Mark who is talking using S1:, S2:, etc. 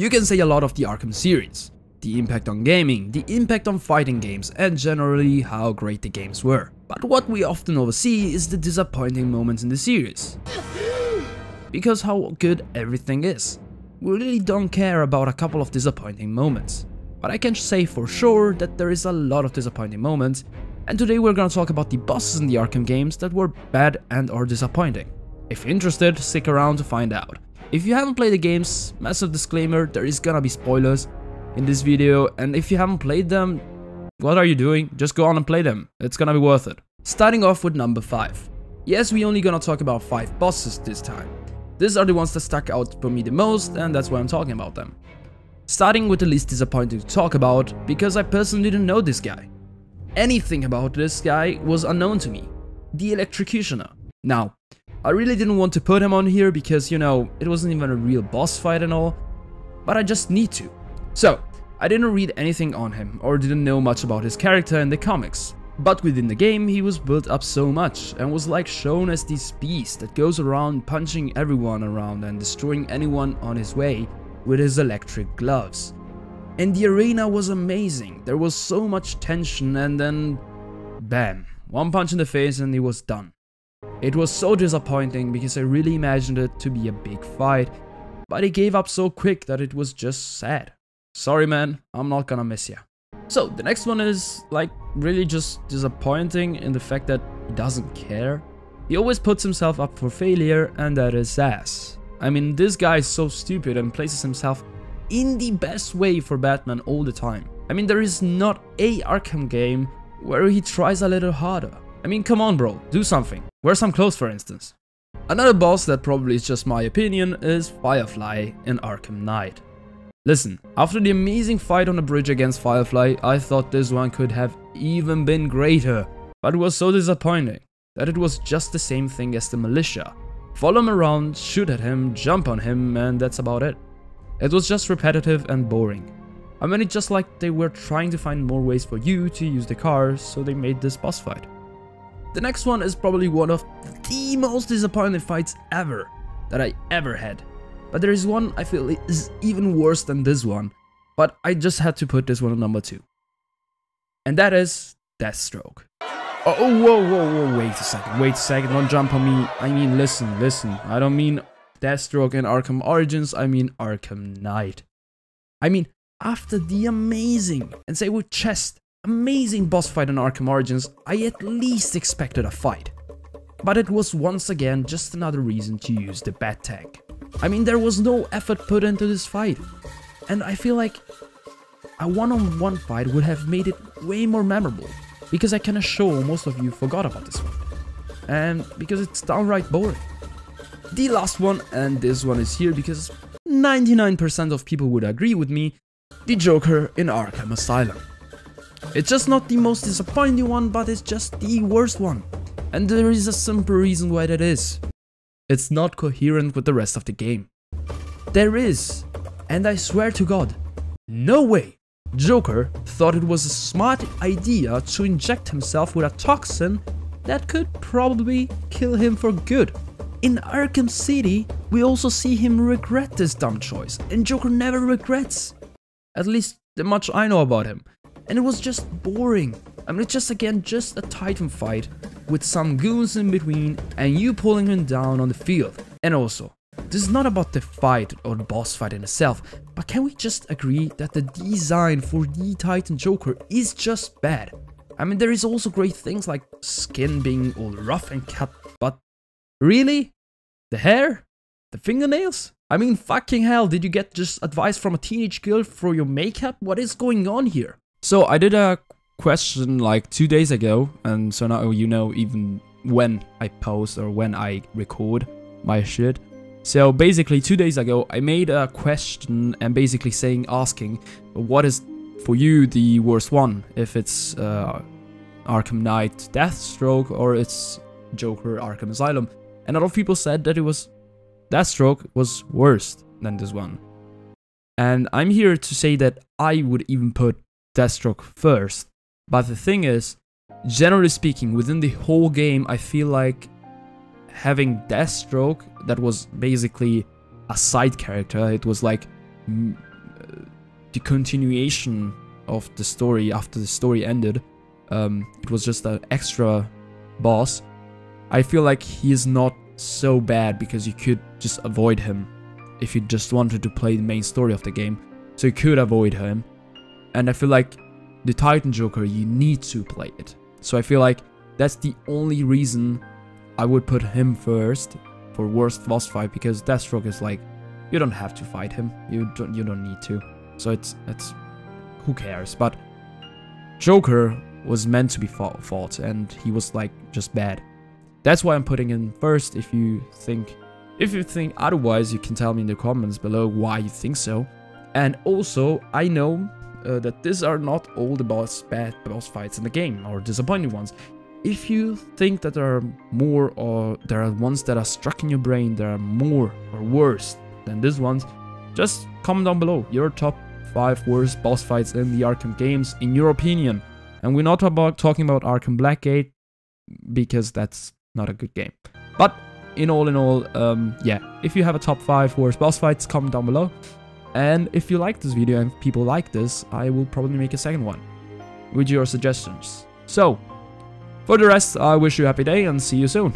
S1: You can say a lot of the Arkham series, the impact on gaming, the impact on fighting games, and generally how great the games were. But what we often oversee is the disappointing moments in the series. Because how good everything is. We really don't care about a couple of disappointing moments. But I can say for sure that there is a lot of disappointing moments, and today we're gonna talk about the bosses in the Arkham games that were bad and or disappointing. If you're interested, stick around to find out. If you haven't played the games, massive disclaimer, there is gonna be spoilers in this video, and if you haven't played them, what are you doing? Just go on and play them, it's gonna be worth it. Starting off with number 5. Yes, we're only gonna talk about 5 bosses this time. These are the ones that stuck out for me the most, and that's why I'm talking about them. Starting with the least disappointing to talk about, because I personally didn't know this guy. Anything about this guy was unknown to me. The Electrocutioner. Now, I really didn't want to put him on here because, you know, it wasn't even a real boss fight and all, but I just need to. So, I didn't read anything on him or didn't know much about his character in the comics. But within the game, he was built up so much and was like shown as this beast that goes around punching everyone around and destroying anyone on his way with his electric gloves. And the arena was amazing. There was so much tension, and then bam, one punch in the face and he was done. It was so disappointing because I really imagined it to be a big fight, but he gave up so quick that it was just sad. Sorry man, I'm not gonna miss ya. So the next one is like really just disappointing in the fact that he doesn't care. He always puts himself up for failure, and that is Sass. I mean, this guy is so stupid and places himself in the best way for Batman all the time. I mean, there is not a Arkham game where he tries a little harder. I mean, come on bro, do something. Wear some clothes for instance. Another boss that probably is just my opinion is Firefly in Arkham Knight. Listen, after the amazing fight on the bridge against Firefly, I thought this one could have even been greater. But it was so disappointing that it was just the same thing as the militia. Follow him around, shoot at him, jump on him, and that's about it. It was just repetitive and boring. I mean, it's just like they were trying to find more ways for you to use the cars, so they made this boss fight. The next one is probably one of the most disappointing fights ever that I ever had. But there is one I feel is even worse than this one, but I just had to put this one on number 2. And that is Deathstroke. Oh, whoa, wait a second, don't jump on me. I mean, listen, I don't mean Deathstroke in Arkham Origins, I mean Arkham Knight. I mean, after the amazing, and say with chest, amazing boss fight in Arkham Origins, I at least expected a fight. But it was once again just another reason to use the Bat Tank. I mean, there was no effort put into this fight. And I feel like a one-on-one fight would have made it way more memorable. Because I can assure most of you forgot about this fight. And because it's downright boring. The last one, and this one is here because 99% of people would agree with me, the Joker in Arkham Asylum. It's just not the most disappointing one, but it's just the worst one. And there is a simple reason why that is. It's not coherent with the rest of the game. There is, and I swear to God, no way Joker thought it was a smart idea to inject himself with a toxin that could probably kill him for good. In Arkham City, we also see him regret this dumb choice, and Joker never regrets. At least the much I know about him. And it was just boring. I mean, it's just again just a Titan fight with some goons in between and you pulling him down on the field. And also, this is not about the fight or the boss fight in itself, but can we just agree that the design for the Titan Joker is just bad? I mean, there is also great things like skin being all rough and cut, but really? The hair? The fingernails? I mean, fucking hell, did you get just advice from a teenage girl for your makeup? What is going on here? So I did a question like 2 days ago, and so now you know even when I post or when I record my shit. So basically 2 days ago I made a question and basically asking what is for you the worst one, if it's Arkham Knight Deathstroke or it's Joker Arkham Asylum, and a lot of people said that it was Deathstroke was worse than this one. And I'm here to say that I would even put Deathstroke first. But the thing is, generally speaking, within the whole game, I feel like having Deathstroke, that was basically a side character, it was like the continuation of the story after the story ended. It was just an extra boss. I feel like he is not so bad because you could just avoid him if you just wanted to play the main story of the game. So you could avoid him. And I feel like the Titan Joker, you need to play it. So I feel like that's the only reason I would put him first for worst boss fight, because Deathstroke is like, you don't have to fight him. You don't need to. So it's who cares? But Joker was meant to be fought, and he was like just bad. That's why I'm putting him first. If you think otherwise, you can tell me in the comments below why you think so. And also, I know that these are not all the bad boss fights in the game, or disappointing ones. If you think that there are more, or there are ones that are stuck in your brain, there are more or worse than these ones, just comment down below your top 5 worst boss fights in the Arkham games, in your opinion. And we're not talking about Arkham Blackgate, because that's not a good game. But in all, yeah, if you have a top 5 worst boss fights, comment down below. And if you like this video and people like this, I will probably make a second one with your suggestions. So, for the rest, I wish you a happy day and see you soon.